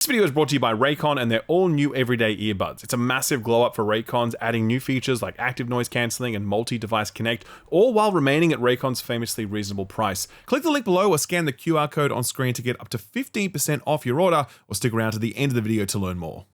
This video is brought to you by Raycon and their all new everyday earbuds. It's a massive glow up for Raycons, adding new features like active noise cancelling and multi-device connect, all while remaining at Raycon's famously reasonable price. Click the link below or scan the QR code on screen to get up to 15% off your order, or stick around to the end of the video to learn more.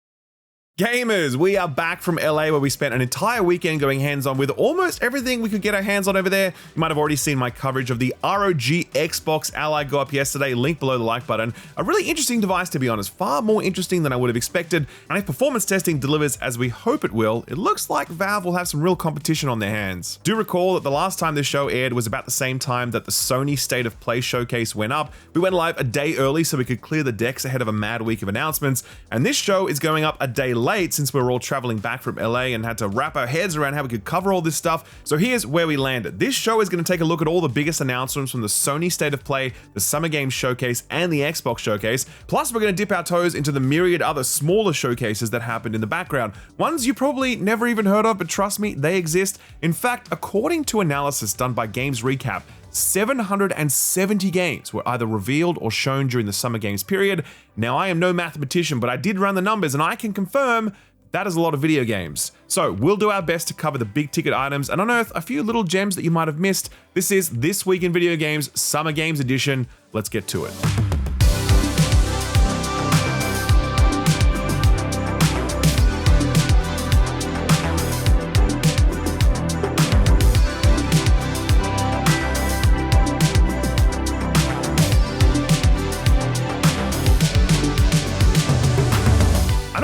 Gamers, we are back from LA where we spent an entire weekend going hands-on with almost everything we could get our hands on over there. You might have already seen my coverage of the ROG Xbox Ally go up yesterday, link below the like button. A really interesting device, to be honest, far more interesting than I would have expected. And if performance testing delivers as we hope it will, it looks like Valve will have some real competition on their hands. Do recall that the last time this show aired was about the same time that the Sony State of Play showcase went up. We went live a day early so we could clear the decks ahead of a mad week of announcements, and this show is going up a day late since we were all traveling back from LA and had to wrap our heads around how we could cover all this stuff. So here's where we landed. This show is going to take a look at all the biggest announcements from the Sony State of Play, the Summer Games Showcase, and the Xbox Showcase. Plus, we're going to dip our toes into the myriad other smaller showcases that happened in the background. Ones you probably never even heard of, but trust me, they exist. In fact, according to analysis done by Games Recap, 770 games were either revealed or shown during the Summer Games period. Now, I am no mathematician, but I did run the numbers and I can confirm that is a lot of video games. So we'll do our best to cover the big ticket items and unearth a few little gems that you might have missed. This is This Week in Video Games Summer Games Edition. Let's get to it.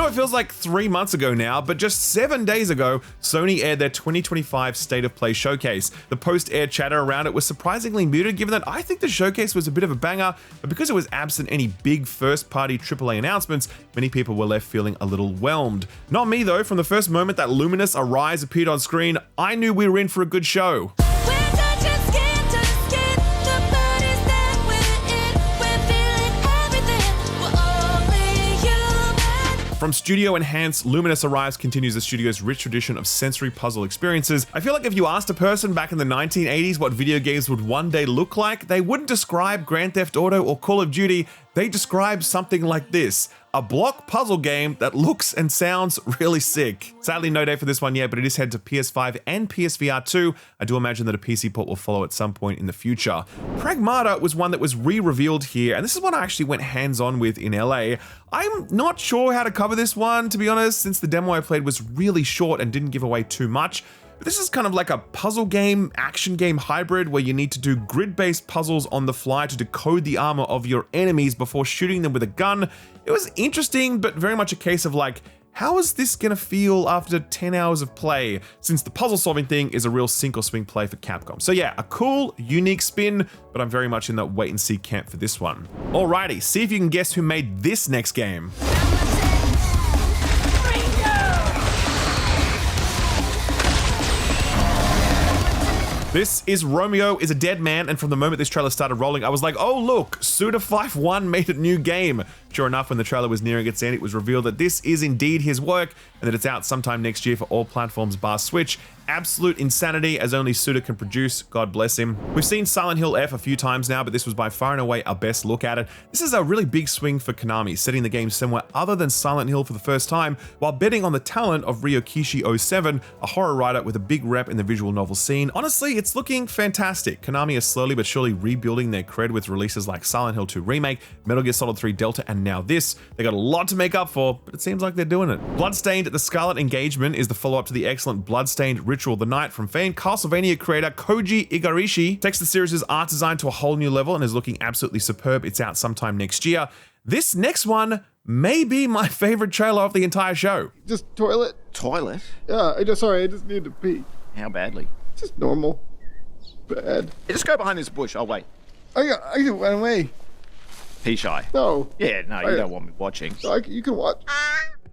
It feels like 3 months ago now, but just 7 days ago, Sony aired their 2025 State of Play showcase. The post-air chatter around it was surprisingly muted, given that I think the showcase was a bit of a banger, but because it was absent any big first-party AAA announcements, many people were left feeling a little whelmed. Not me though. From the first moment that Luminous Arise appeared on screen, I knew we were in for a good show. From Studio Enhanced, Luminous Arise continues the studio's rich tradition of sensory puzzle experiences. I feel like if you asked a person back in the 1980s what video games would one day look like, they wouldn't describe Grand Theft Auto or Call of Duty. They describe something like this: a block puzzle game that looks and sounds really sick. Sadly, no date for this one yet, but it is headed to PS5 and PSVR 2. I do imagine that a PC port will follow at some point in the future. Pragmata was one that was re-revealed here, and this is one I actually went hands-on with in LA. I'm not sure how to cover this one, to be honest, since the demo I played was really short and didn't give away too much. But this is kind of like a puzzle game, action game hybrid where you need to do grid-based puzzles on the fly to decode the armor of your enemies before shooting them with a gun. It was interesting, but very much a case of like, how is this gonna feel after 10 hours of play? Since the puzzle solving thing is a real sink or swing play for Capcom. So yeah, a cool, unique spin, but I'm very much in that wait and see camp for this one. Alrighty, see if you can guess who made this next game. This is Romeo is a Dead Man, and from the moment this trailer started rolling, I was like, oh look, Suda51 made a new game. Sure enough, when the trailer was nearing its end, it was revealed that this is indeed his work, and that it's out sometime next year for all platforms bar Switch. Absolute insanity, as only Suda can produce, God bless him. We've seen Silent Hill F a few times now, but this was by far and away our best look at it. This is a really big swing for Konami, setting the game somewhere other than Silent Hill for the first time, while betting on the talent of Ryokishi07, a horror writer with a big rep in the visual novel scene. Honestly, it's looking fantastic. Konami is slowly but surely rebuilding their cred with releases like Silent Hill 2 Remake, Metal Gear Solid 3 Delta, and now this. They got a lot to make up for, but it seems like they're doing it. Bloodstained: The Scarlet Engagement is the follow-up to the excellent Bloodstained: Ritual of the Night from famed Castlevania creator Koji Igarashi. Takes the series' art design to a whole new level and is looking absolutely superb. It's out sometime next year. This next one may be my favorite trailer of the entire show. Just toilet? Toilet? Yeah, I just need to pee. How badly? Just normal. Bad. Yeah, just go behind this bush. I'll wait. I can run away. Pee shy. No. Yeah, no, you don't want me watching. You can watch.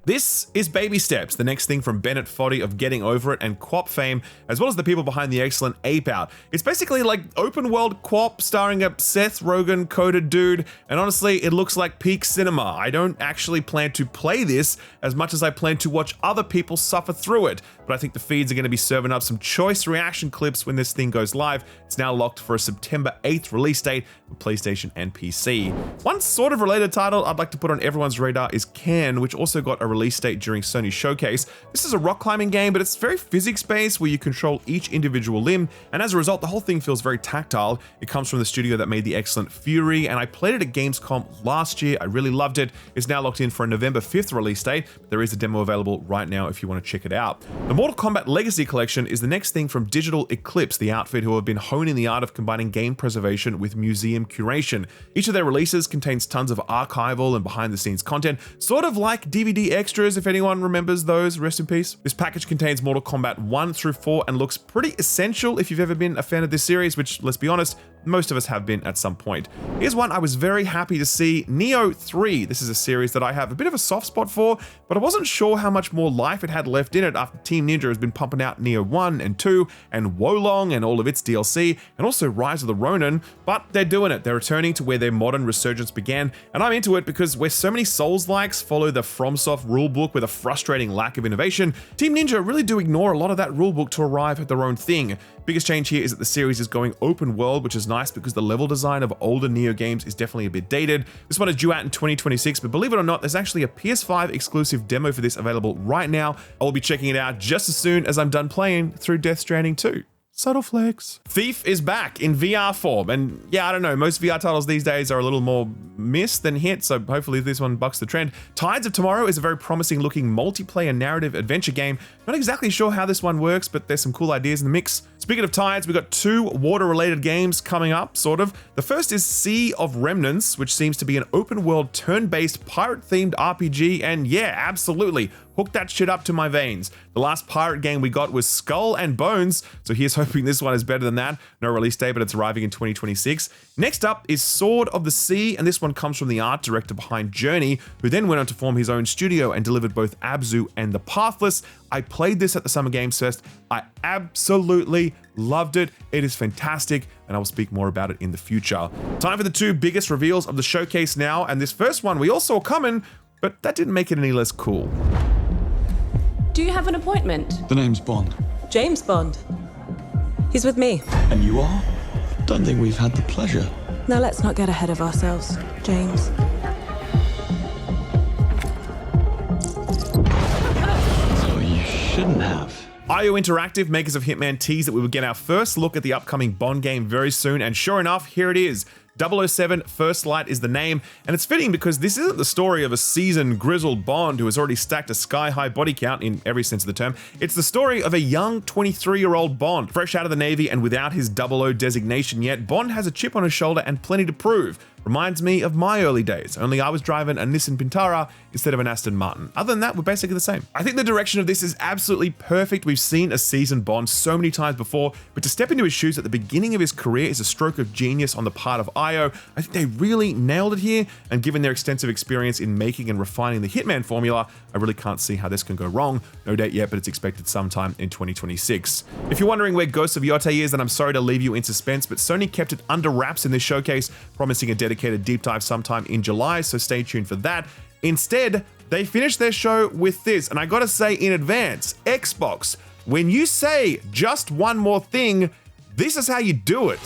This is Baby Steps, the next thing from Bennett Foddy of Getting Over It and QWOP fame, as well as the people behind the excellent Ape Out. It's basically like open world QWOP starring a Seth Rogen coded dude, and honestly, it looks like peak cinema. I don't actually plan to play this as much as I plan to watch other people suffer through it. but I think the feeds are going to be serving up some choice reaction clips when this thing goes live. It's now locked for a September 8th release date for PlayStation and PC. One sort of related title I'd like to put on everyone's radar is Can, which also got a release date during Sony's showcase. This is a rock climbing game, but it's very physics-based where you control each individual limb, and as a result, the whole thing feels very tactile. It comes from the studio that made the excellent Fury, and I played it at Gamescom last year. I really loved it. It's now locked in for a November 5th release date, but there is a demo available right now if you want to check it out. The Mortal Kombat Legacy Collection is the next thing from Digital Eclipse, the outfit who have been honing the art of combining game preservation with museum curation. Each of their releases contains tons of archival and behind-the-scenes content, sort of like DVD extras, if anyone remembers those, rest in peace. This package contains Mortal Kombat 1 through 4 and looks pretty essential if you've ever been a fan of this series, which, let's be honest, most of us have been at some point. Here's one I was very happy to see, Neo 3. This is a series that I have a bit of a soft spot for, but I wasn't sure how much more life it had left in it after Team Ninja has been pumping out Neo 1 and 2 and Wolong and all of its DLC, and also Rise of the Ronin, but they're doing it. They're returning to where their modern resurgence began, and I'm into it because where so many Souls-likes follow the FromSoft rulebook with a frustrating lack of innovation, Team Ninja really do ignore a lot of that rulebook to arrive at their own thing. Biggest change here is that the series is going open world, which is nice because the level design of older Neo games is definitely a bit dated. This one is due out in 2026, but believe it or not, there's actually a PS5 exclusive demo for this available right now. I will be checking it out just as soon as I'm done playing through Death Stranding 2. Subtle flex. Thief is back in VR form, and yeah, I don't know, most VR titles these days are a little more miss than hit, so hopefully this one bucks the trend. Tides of Tomorrow is a very promising looking multiplayer narrative adventure game. Not exactly sure how this one works, but there's some cool ideas in the mix. Speaking of tides, we've got 2 water-related games coming up, sort of. The first is Sea of Remnants, which seems to be an open-world, turn-based, pirate-themed RPG, and yeah, absolutely, hook that shit up to my veins. The last pirate game we got was Skull and Bones, so here's hoping this one is better than that. No release date, but it's arriving in 2026. Next up is Sword of the Sea, and this one comes from the art director behind Journey, who then went on to form his own studio and delivered both Abzu and The Pathless. I played this at the Summer Games Fest. I absolutely loved it. It is fantastic, and I will speak more about it in the future. Time for the 2 biggest reveals of the showcase now, and this first one we all saw coming, but that didn't make it any less cool. Do you have an appointment? The name's Bond. James Bond. He's with me. And you are? Don't think we've had the pleasure. Now let's not get ahead of ourselves, James. So you shouldn't have. IO Interactive, makers of Hitman, teased that we would get our first look at the upcoming Bond game very soon, and sure enough, here it is. 007 First Light is the name, and it's fitting because this isn't the story of a seasoned, grizzled Bond who has already stacked a sky-high body count in every sense of the term. It's the story of a young 23-year-old Bond, fresh out of the Navy and without his 00 designation yet. Bond has a chip on his shoulder and plenty to prove. Reminds me of my early days, only I was driving a Nissan Pintara instead of an Aston Martin. Other than that, we're basically the same. I think the direction of this is absolutely perfect. We've seen a seasoned Bond so many times before, but to step into his shoes at the beginning of his career is a stroke of genius on the part of IO. I think they really nailed it here, and given their extensive experience in making and refining the Hitman formula, I really can't see how this can go wrong. No date yet, but it's expected sometime in 2026. If you're wondering where Ghost of Yotei is, then I'm sorry to leave you in suspense, but Sony kept it under wraps in this showcase, promising a dedicated deep dive sometime in July, so stay tuned for that. Instead, they finished their show with this, and I gotta say in advance, Xbox, when you say just one more thing, this is how you do it.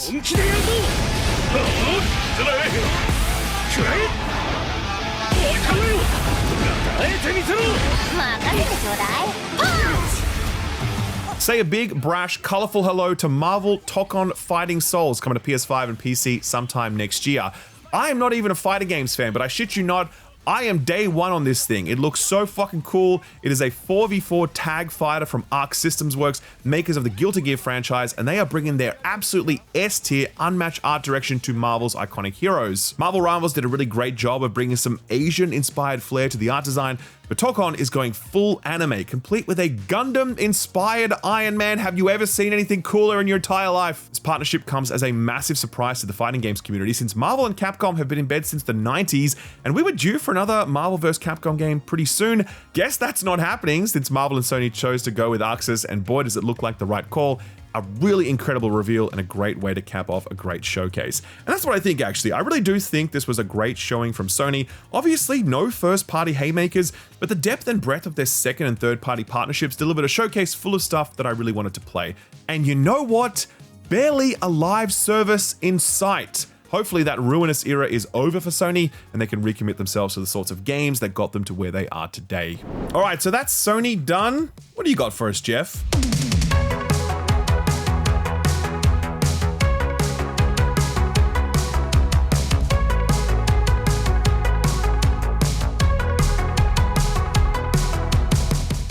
Say a big, brash, colorful hello to Marvel Tokon Fighting Souls, coming to PS5 and PC sometime next year. I am not even a fighter games fan, but I shit you not, I am day one on this thing. It looks so fucking cool. It is a 4v4 tag fighter from Arc Systems Works, makers of the Guilty Gear franchise, and they are bringing their absolutely S-tier, unmatched art direction to Marvel's iconic heroes. Marvel Rivals did a really great job of bringing some Asian-inspired flair to the art design, but Tokon is going full anime, complete with a Gundam-inspired Iron Man. Have you ever seen anything cooler in your entire life? This partnership comes as a massive surprise to the fighting games community, since Marvel and Capcom have been in bed since the 90s, and we were due for another Marvel vs. Capcom game pretty soon. Guess that's not happening, since Marvel and Sony chose to go with Arxis, and boy does it look like the right call. a really incredible reveal and a great way to cap off a great showcase. And that's what I think, actually. I really do think this was a great showing from Sony. Obviously, no first-party haymakers, but the depth and breadth of their second and third-party partnerships delivered a showcase full of stuff that I really wanted to play. And you know what? Barely a live service in sight. Hopefully that ruinous era is over for Sony and they can recommit themselves to the sorts of games that got them to where they are today. All right, so that's Sony done. What do you got for us, Jeff?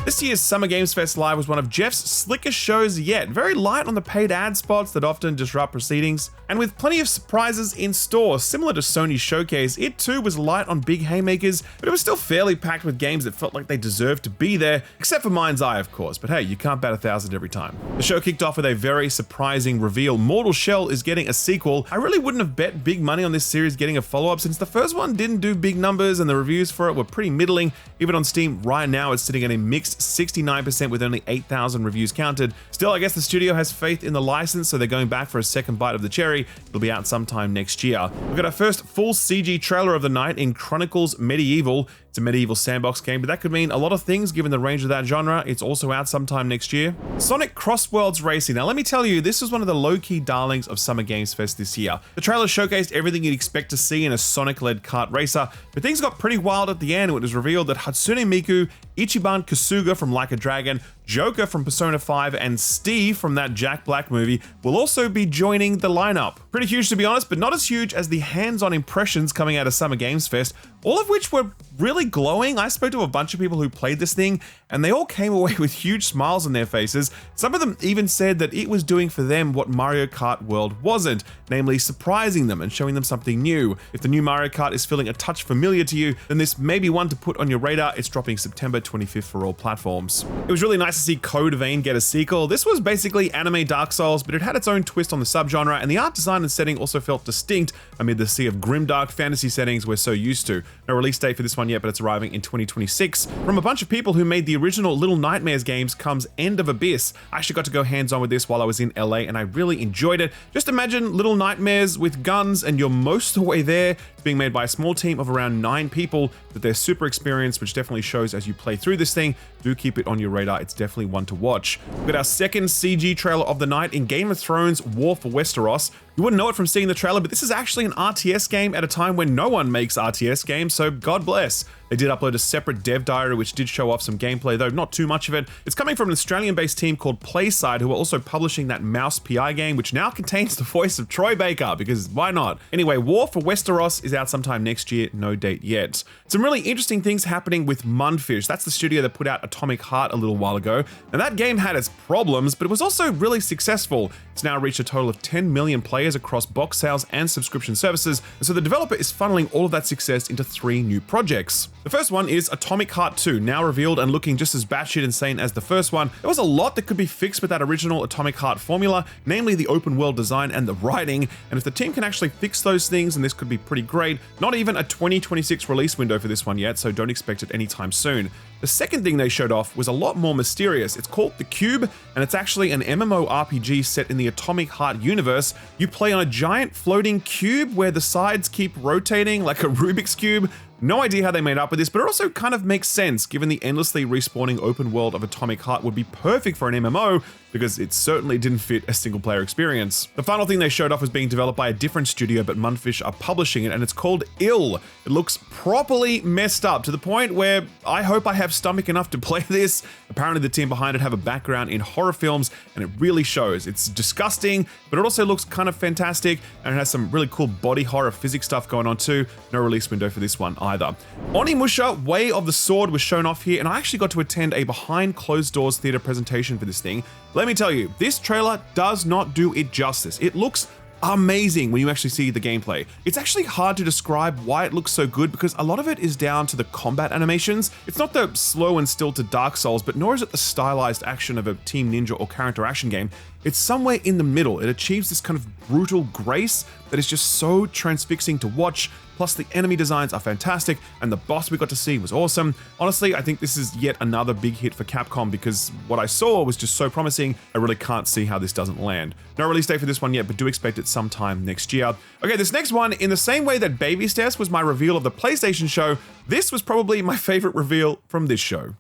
This year's Summer Games Fest Live was one of Jeff's slickest shows yet, very light on the paid ad spots that often disrupt proceedings, and with plenty of surprises in store. Similar to Sony's showcase, it too was light on big haymakers, but it was still fairly packed with games that felt like they deserved to be there, except for Mind's Eye, of course, but hey, you can't bat 1,000 every time. The show kicked off with a very surprising reveal. Mortal Shell is getting a sequel. I really wouldn't have bet big money on this series getting a follow-up since the first one didn't do big numbers and the reviews for it were pretty middling. Even on Steam right now, it's sitting at a mixed 69% with only 8,000 reviews counted. Still, I guess the studio has faith in the license, so they're going back for a second bite of the cherry. It'll be out sometime next year. We've got our first full CG trailer of the night in Chronicles Medieval. It's a medieval sandbox game, but that could mean a lot of things given the range of that genre. It's also out sometime next year. Sonic Crossworlds Racing. Now let me tell you, this was one of the low-key darlings of Summer Games Fest this year. The trailer showcased everything you'd expect to see in a Sonic-led kart racer, but things got pretty wild at the end when it was revealed that Hatsune Miku, Ichiban Kasuga from Like a Dragon, Joker from Persona 5, and Steve from that Jack Black movie will also be joining the lineup. Pretty huge to be honest, but not as huge as the hands-on impressions coming out of Summer Games Fest, all of which were really glowing. I spoke to a bunch of people who played this thing, and they all came away with huge smiles on their faces. Some of them even said that it was doing for them what Mario Kart World wasn't, namely surprising them and showing them something new. If the new Mario Kart is feeling a touch familiar to you, then this may be one to put on your radar. It's dropping September 25th for all platforms. It was really nice to see Code Vein get a sequel. This was basically anime Dark Souls, but it had its own twist on the subgenre, and the art design and setting also felt distinct amid the sea of grimdark fantasy settings we're so used to. No release date for this one yet, but it's arriving in 2026. From a bunch of people who made the original Little Nightmares games comes End of Abyss. I actually got to go hands-on with this while I was in LA, and I really enjoyed it. Just imagine Little Nightmares with guns, and you're most of the way there. It's being made by a small team of around 9 people, but they're super experienced, which definitely shows as you play through this thing. Do keep it on your radar. It's definitely one to watch. We've got our second CG trailer of the night in Game of Thrones War for Westeros. You wouldn't know it from seeing the trailer, but this is actually an RTS game at a time when no one makes RTS games, so God bless. They did upload a separate dev diary which did show off some gameplay, though not too much of it. It's coming from an Australian-based team called Playside, who are also publishing that Mouse PI game, which now contains the voice of Troy Baker, because why not? Anyway, War for Westeros is out sometime next year, no date yet. Some really interesting things happening with Mundfish. That's the studio that put out Atomic Heart a little while ago. Now that game had its problems, but it was also really successful. It's now reached a total of 10 million players across box sales and subscription services, and so the developer is funneling all of that success into 3 new projects. The first one is Atomic Heart 2, now revealed and looking just as batshit insane as the first one. There was a lot that could be fixed with that original Atomic Heart formula, namely the open world design and the writing, and if the team can actually fix those things, then this could be pretty great. Not even a 2026 release window for this one yet, so don't expect it anytime soon. The second thing they showed off was a lot more mysterious. It's called The Cube, and it's actually an MMORPG set in the Atomic Heart universe. You play on a giant floating cube where the sides keep rotating like a Rubik's Cube. No idea how they made up with this, but it also kind of makes sense given the endlessly respawning open world of Atomic Heart would be perfect for an MMO because it certainly didn't fit a single player experience. The final thing they showed off was being developed by a different studio, but Mundfish are publishing it, and it's called Ill. It looks properly messed up to the point where I hope I have stomach enough to play this. Apparently the team behind it have a background in horror films, and it really shows. It's disgusting, but it also looks kind of fantastic, and it has some really cool body horror physics stuff going on too. No release window for this one either. Onimusha Way of the Sword was shown off here, and I actually got to attend a behind closed doors theater presentation for this thing. Let me tell you, this trailer does not do it justice. It looks amazing when you actually see the gameplay. It's actually hard to describe why it looks so good because a lot of it is down to the combat animations. It's not the slow and stilted Dark Souls, but nor is it the stylized action of a Team Ninja or character action game. It's somewhere in the middle. It achieves this kind of brutal grace that is just so transfixing to watch. Plus the enemy designs are fantastic and the boss we got to see was awesome. Honestly, I think this is yet another big hit for Capcom because what I saw was just so promising, I really can't see how this doesn't land. No release date for this one yet, but do expect it sometime next year. Okay, this next one, in the same way that Baby Steps was my reveal of the PlayStation show, this was probably my favorite reveal from this show.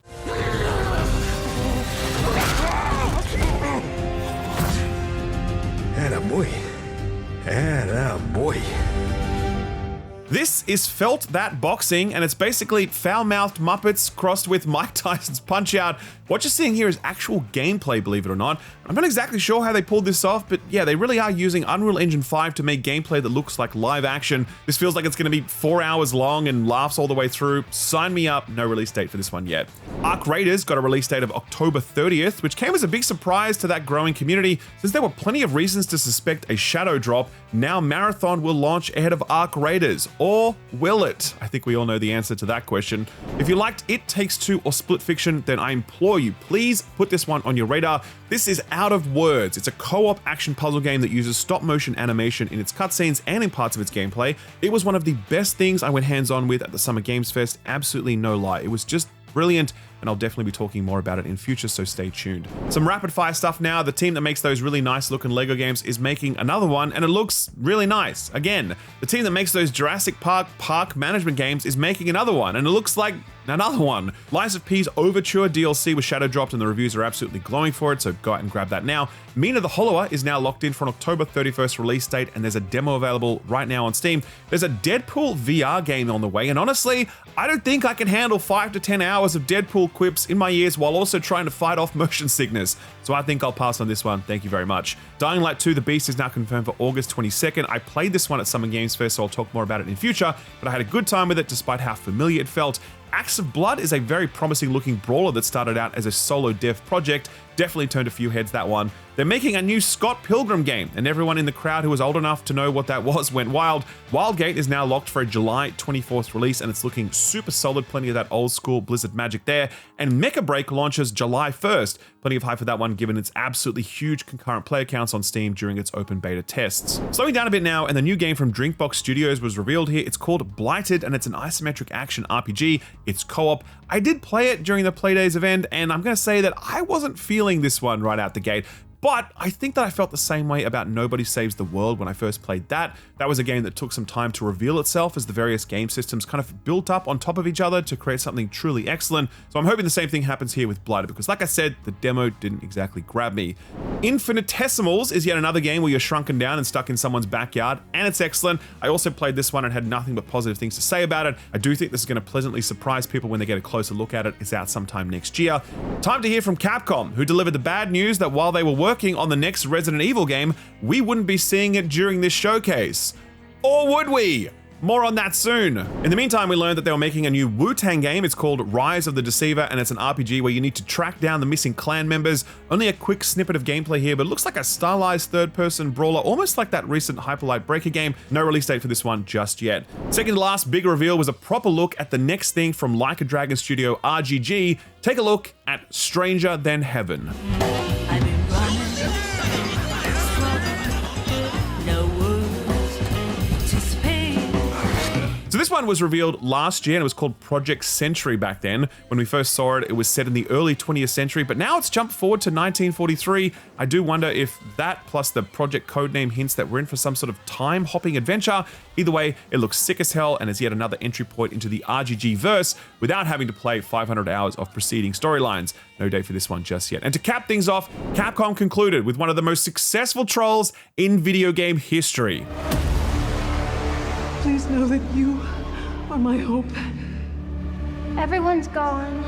Attaboy. Attaboy. This is Felt That Boxing, and it's basically foul-mouthed Muppets crossed with Mike Tyson's Punch-Out. What you're seeing here is actual gameplay, believe it or not. I'm not exactly sure how they pulled this off, but yeah, they really are using Unreal Engine 5 to make gameplay that looks like live action. This feels like it's going to be 4 hours long and laughs all the way through. Sign me up. No release date for this one yet. Arc Raiders got a release date of October 30th, which came as a big surprise to that growing community, since there were plenty of reasons to suspect a shadow drop. Now Marathon will launch ahead of Arc Raiders. Or will it? I think we all know the answer to that question. If you liked It Takes Two or Split Fiction, then I implore you, please put this one on your radar. This is Out of Words. It's a co-op action puzzle game that uses stop-motion animation in its cutscenes and in parts of its gameplay. It was one of the best things I went hands-on with at the Summer Games Fest, absolutely no lie. It was just brilliant, and I'll definitely be talking more about it in future, so stay tuned. Some rapid fire stuff now. The team that makes those really nice looking Lego games is making another one, and it looks really nice. Again, the team that makes those Jurassic Park management games is making another one, and it looks like another one. Lies of P's Overture DLC was shadow dropped, and the reviews are absolutely glowing for it, so go out and grab that now. Mina the Hollower is now locked in for an October 31st release date, and there's a demo available right now on Steam. There's a Deadpool VR game on the way, and honestly, I don't think I can handle 5 to 10 hours of Deadpool quips in my ears while also trying to fight off motion sickness. So I think I'll pass on this one. Thank you very much. Dying Light 2 The Beast is now confirmed for August 22nd. I played this one at Summer Games Fest, so I'll talk more about it in future, but I had a good time with it despite how familiar it felt. Axe of Blood is a very promising looking brawler that started out as a solo dev project. Definitely turned a few heads, that one. They're making a new Scott Pilgrim game, and everyone in the crowd who was old enough to know what that was went wild. Wildgate is now locked for a July 24th release, and it's looking super solid. Plenty of that old school Blizzard magic there. And Mecha Break launches July 1st. Plenty of hype for that one, given its absolutely huge concurrent player counts on Steam during its open beta tests. Slowing down a bit now, and the new game from Drinkbox Studios was revealed here. It's called Blighted, and it's an isometric action RPG. It's co-op. I did play it during the Playdays event, and I'm going to say that I wasn't feeling this one right out the gate. But I think that I felt the same way about Nobody Saves the World when I first played that. That was a game that took some time to reveal itself as the various game systems kind of built up on top of each other to create something truly excellent. So I'm hoping the same thing happens here with Blighted, because like I said, the demo didn't exactly grab me. Infinitesimals is yet another game where you're shrunken down and stuck in someone's backyard, and it's excellent. I also played this one and had nothing but positive things to say about it. I do think this is going to pleasantly surprise people when they get a closer look at it. It's out sometime next year. Time to hear from Capcom, who delivered the bad news that while they were working on the next Resident Evil game, we wouldn't be seeing it during this showcase. Or would we? More on that soon. In the meantime, we learned that they were making a new Wu-Tang game. It's called Rise of the Deceiver, and it's an RPG where you need to track down the missing clan members. Only a quick snippet of gameplay here, but it looks like a stylized third-person brawler, almost like that recent Hyper Light Breaker game. No release date for this one just yet. Second to last big reveal was a proper look at the next thing from Like a Dragon studio RGG. Take a look at Stranger Than Heaven. I've been running, no words to speak. So this one was revealed last year, and it was called Project Century back then. When we first saw it, it was set in the early 20th century, but now it's jumped forward to 1943. I do wonder if that, plus the project codename, hints that we're in for some sort of time-hopping adventure. Either way, it looks sick as hell, and is yet another entry point into the RGG verse without having to play 500 hours of preceding storylines. No date for this one just yet. And to cap things off, Capcom concluded with one of the most successful trolls in video game history. Please know that you are my hope. Everyone's gone.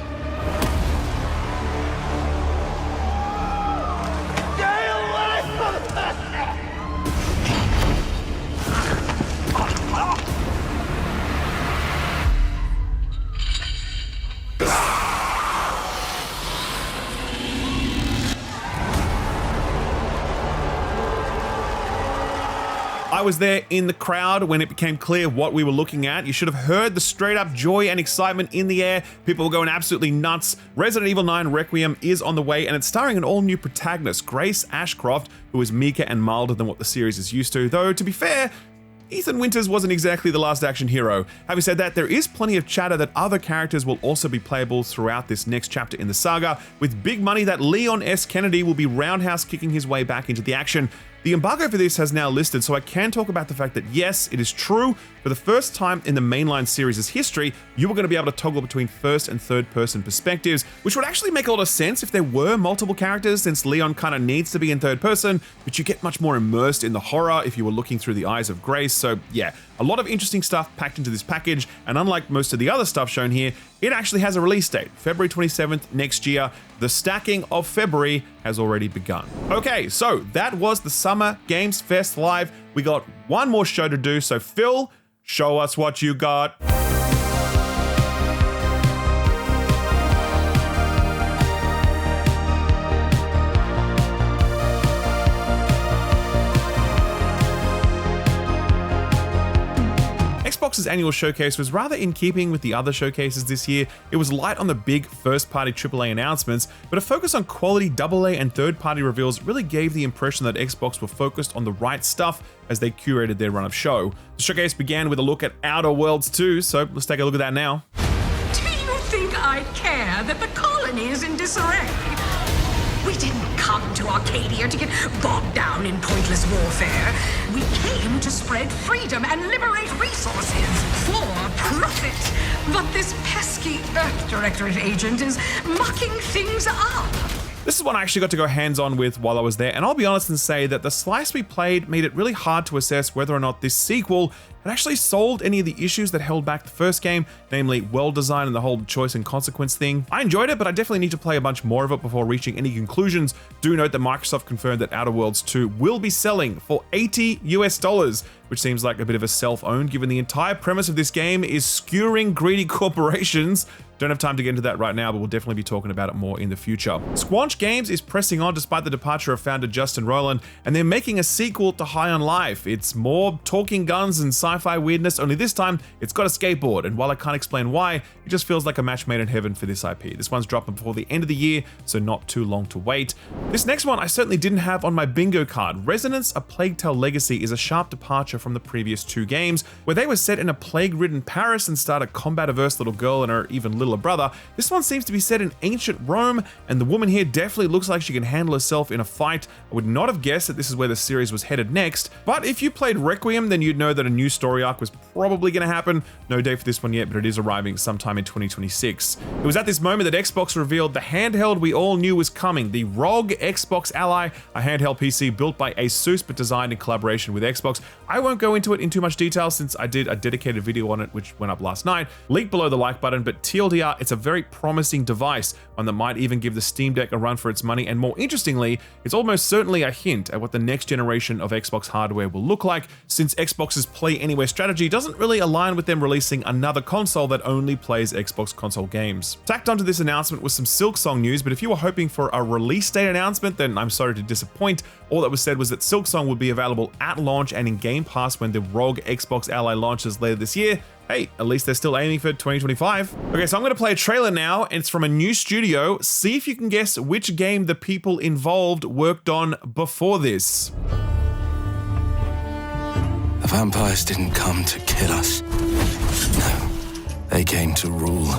I was there in the crowd when it became clear what we were looking at. You should have heard the straight up joy and excitement in the air. People were going absolutely nuts. Resident Evil 9 Requiem is on the way, and it's starring an all-new protagonist, Grace Ashcroft, who is meeker and milder than what the series is used to, though to be fair, Ethan Winters wasn't exactly the last action hero. Having said that, there is plenty of chatter that other characters will also be playable throughout this next chapter in the saga, with big money that Leon S. Kennedy will be roundhouse kicking his way back into the action. The embargo for this has now listed, so I can talk about the fact that yes, it is true, for the first time in the mainline series' history, you are going to be able to toggle between first and third person perspectives, which would actually make a lot of sense if there were multiple characters, since Leon kind of needs to be in third person, but you get much more immersed in the horror if you were looking through the eyes of Grace. So yeah, a lot of interesting stuff packed into this package, and unlike most of the other stuff shown here, it actually has a release date, February 27th next year. The stacking of February has already begun. Okay, so that was the Summer Games Fest Live. We got one more show to do, so Phil, show us what you got. Xbox's annual showcase was rather in keeping with the other showcases this year. It was light on the big first-party AAA announcements, but a focus on quality AA and third-party reveals really gave the impression that Xbox were focused on the right stuff as they curated their run of show. The showcase began with a look at Outer Worlds 2, so let's take a look at that now. Do you think I care that the colony is in disarray? We didn't come to Arcadia to get bogged down in pointless warfare. We came to spread freedom and liberate resources for profit. But this pesky Earth Directorate agent is mucking things up. This is one I actually got to go hands-on with while I was there, and I'll be honest and say that the slice we played made it really hard to assess whether or not this sequel had actually solved any of the issues that held back the first game, namely world design and the whole choice and consequence thing. I enjoyed it, but I definitely need to play a bunch more of it before reaching any conclusions. Do note that Microsoft confirmed that Outer Worlds 2 will be selling for $80 US, which seems like a bit of a self-owned given the entire premise of this game is skewering greedy corporations. Don't have time to get into that right now, but we'll definitely be talking about it more in the future. Squanch Games is pressing on despite the departure of founder Justin Roiland, and they're making a sequel to High on Life. It's more talking guns and sci-fi weirdness, only this time it's got a skateboard, and while I can't explain why, it just feels like a match made in heaven for this IP. This one's dropping before the end of the year, so not too long to wait. This next one I certainly didn't have on my bingo card. Resonance: A Plague Tale Legacy is a sharp departure from the previous two games, where they were set in a plague-ridden Paris and start a combat-averse little girl and her even littler brother. This one seems to be set in ancient Rome, and the woman here definitely looks like she can handle herself in a fight. I would not have guessed that this is where the series was headed next, but if you played Requiem, then you'd know that a new story arc was probably going to happen. No date for this one yet, but it is arriving sometime in 2026. It was at this moment that Xbox revealed the handheld we all knew was coming, the ROG Xbox Ally, a handheld PC built by ASUS but designed in collaboration with Xbox. I won't go into it in too much detail since I did a dedicated video on it which went up last night. Link below the like button, but TLDR, it's a very promising device, one that might even give the Steam Deck a run for its money, and more interestingly, it's almost certainly a hint at what the next generation of Xbox hardware will look like, since Xbox's Play Anywhere strategy doesn't really align with them releasing another console that only plays Xbox console games. Tacked onto this announcement was some Silksong news, but if you were hoping for a release date announcement, then I'm sorry to disappoint. All that was said was that Silksong would be available at launch and in Game Pass when the ROG Xbox Ally launches later this year. Hey, at least they're still aiming for 2025. Okay, so I'm going to play a trailer now, and it's from a new studio. See if you can guess which game the people involved worked on before this. The vampires didn't come to kill us. No, they came to rule.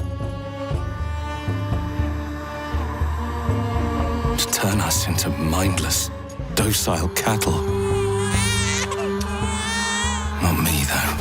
To turn us into mindless, docile cattle. Not me, though.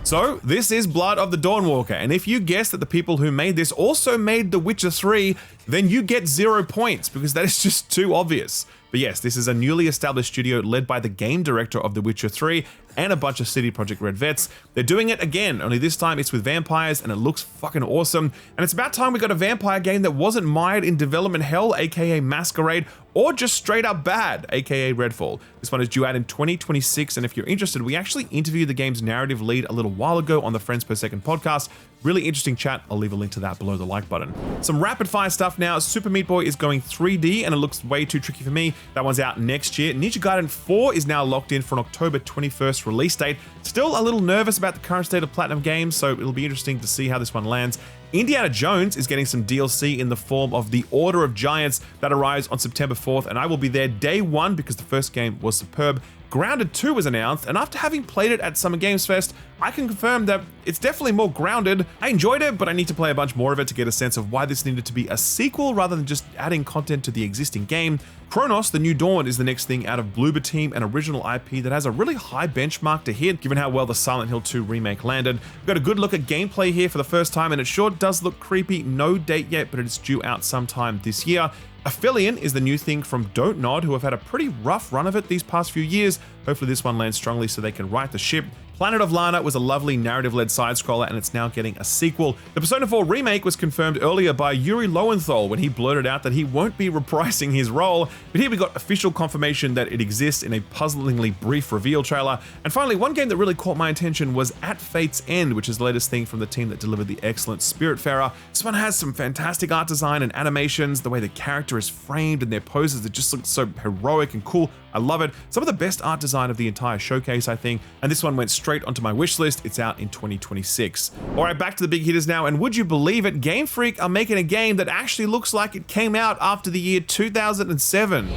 So, this is Blood of the Dawnwalker, and if you guess that the people who made this also made The Witcher 3, then you get 0 points, because that is just too obvious. But yes, this is a newly established studio led by the game director of The Witcher 3 and a bunch of CD Projekt Red vets. They're doing it again, only this time it's with vampires, and it looks fucking awesome. And it's about time we got a vampire game that wasn't mired in development hell, aka Masquerade, or just straight up bad, aka Redfall. This one is due out in 2026, and if you're interested, we actually interviewed the game's narrative lead a little while ago on the Friends Per Second podcast. Really interesting chat. I'll leave a link to that below the like button. Some rapid fire stuff now. Super Meat Boy is going 3D and it looks way too tricky for me. That one's out next year. Ninja Gaiden 4 is now locked in for an October 21st release date. Still a little nervous about the current state of Platinum Games, so it'll be interesting to see how this one lands. Indiana Jones is getting some DLC in the form of The Order of Giants that arrives on September 4th, and I will be there day one because the first game was superb. Grounded 2 was announced, and after having played it at Summer Games Fest, I can confirm that it's definitely more grounded. I enjoyed it, but I need to play a bunch more of it to get a sense of why this needed to be a sequel rather than just adding content to the existing game. Chronos, The New Dawn is the next thing out of Bloober Team, an original IP that has a really high benchmark to hit, given how well the Silent Hill 2 remake landed. We've got a good look at gameplay here for the first time, and it sure does look creepy. No date yet, but it's due out sometime this year. Aphelion is the new thing from Don't Nod, who have had a pretty rough run of it these past few years. Hopefully this one lands strongly so they can right the ship. Planet of Lana was a lovely narrative-led side-scroller, and it's now getting a sequel. The Persona 4 remake was confirmed earlier by Yuri Lowenthal when he blurted out that he won't be reprising his role, but here we got official confirmation that it exists in a puzzlingly brief reveal trailer. And finally, one game that really caught my attention was At Fate's End, which is the latest thing from the team that delivered the excellent Spiritfarer. This one has some fantastic art design and animations, the way the character is framed and their poses, it just looks so heroic and cool. I love it. Some of the best art design of the entire showcase, I think, and this one went straight onto my wish list. It's out in 2026. All right, back to the big hitters now, and would you believe it, Game Freak are making a game that actually looks like it came out after the year 2007.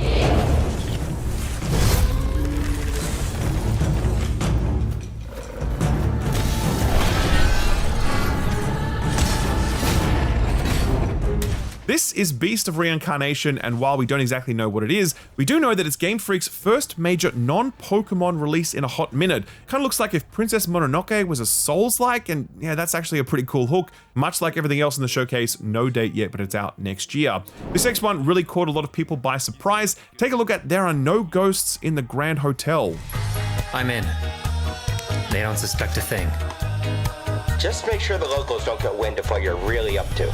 This is Beast of Reincarnation, and while we don't exactly know what it is, we do know that it's Game Freak's first major non-Pokemon release in a hot minute. Kind of looks like if Princess Mononoke was a Souls-like, and yeah, that's actually a pretty cool hook. Much like everything else in the showcase, no date yet, but it's out next year. This next one really caught a lot of people by surprise. Take a look at There Are No Ghosts in the Grand Hotel. I'm in. They don't suspect a thing. Just make sure the locals don't get wind of what you're really up to.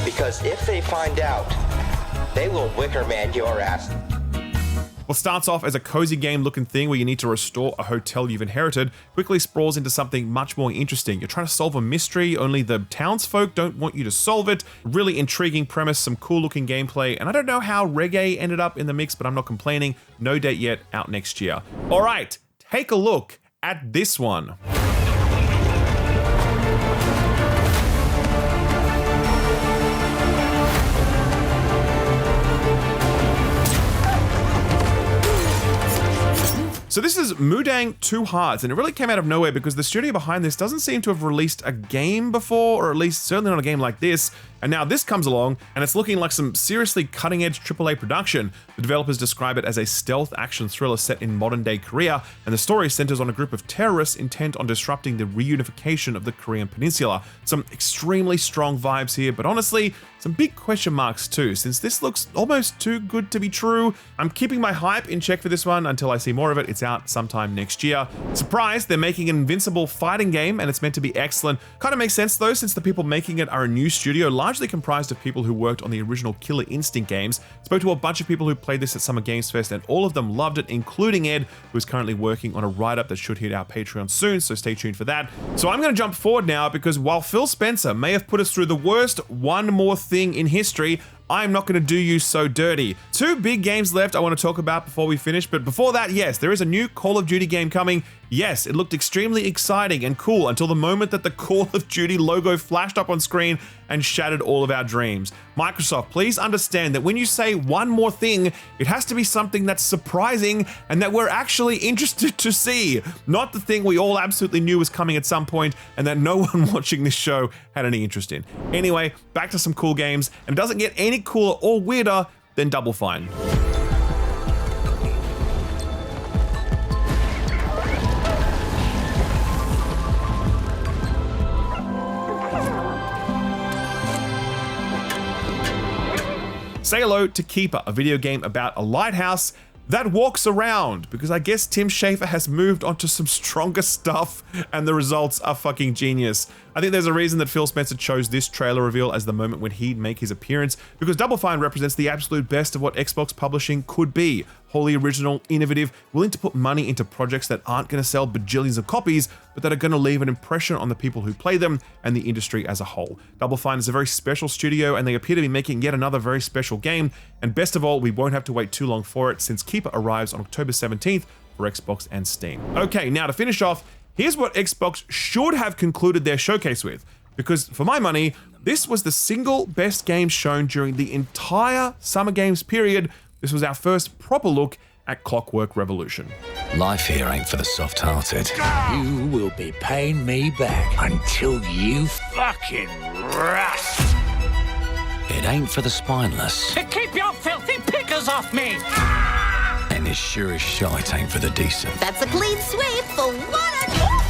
Because if they find out, they will Wicker Man your ass. What starts off as a cozy game looking thing where you need to restore a hotel you've inherited quickly sprawls into something much more interesting. You're trying to solve a mystery, only the townsfolk don't want you to solve it. Really intriguing premise, some cool looking gameplay, and I don't know how reggae ended up in the mix, but I'm not complaining. No date yet, out next year. All right, take a look at this one. So this is Mudang Two Hearts, and it really came out of nowhere because the studio behind this doesn't seem to have released a game before, or at least certainly not a game like this. And now this comes along, and it's looking like some seriously cutting-edge AAA production. The developers describe it as a stealth action thriller set in modern-day Korea, and the story centers on a group of terrorists intent on disrupting the reunification of the Korean peninsula. Some extremely strong vibes here, but honestly, some big question marks too, since this looks almost too good to be true. I'm keeping my hype in check for this one until I see more of it. It's out sometime next year. Surprise, they're making an invincible fighting game, and it's meant to be excellent. Kind of makes sense though, since the people making it are a new studio, largely comprised of people who worked on the original Killer Instinct games. Spoke to a bunch of people who played this at Summer Games Fest, and all of them loved it, including Ed, who is currently working on a write-up that should hit our Patreon soon, so stay tuned for that. So I'm going to jump forward now, because while Phil Spencer may have put us through the worst one more thing in history, I'm not going to do you so dirty. Two big games left I want to talk about before we finish, but before that, yes, there is a new Call of Duty game coming. Yes, it looked extremely exciting and cool until the moment that the Call of Duty logo flashed up on screen and shattered all of our dreams. Microsoft, please understand that when you say one more thing, it has to be something that's surprising and that we're actually interested to see, not the thing we all absolutely knew was coming at some point and that no one watching this show had any interest in. Anyway, back to some cool games, and it doesn't get any cooler or weirder than Double Fine. Say hello to Keeper, a video game about a lighthouse that walks around, because I guess Tim Schafer has moved on to some stronger stuff and the results are fucking genius. I think there's a reason that Phil Spencer chose this trailer reveal as the moment when he'd make his appearance, because Double Fine represents the absolute best of what Xbox publishing could be. wholly original, innovative, willing to put money into projects that aren't going to sell bajillions of copies, but that are going to leave an impression on the people who play them and the industry as a whole. Double Fine is a very special studio, and they appear to be making yet another very special game, and best of all, we won't have to wait too long for it, since Keeper arrives on October 17th for Xbox and Steam. Okay, now to finish off, here's what Xbox should have concluded their showcase with, because for my money, this was the single best game shown during the entire Summer Games period. This was our first proper look at Clockwork Revolution. Life here ain't for the soft-hearted. You will be paying me back until you fucking rust. It ain't for the spineless. Keep your filthy pickers off me! And it sure as shite ain't for the decent. That's a clean sweep for one.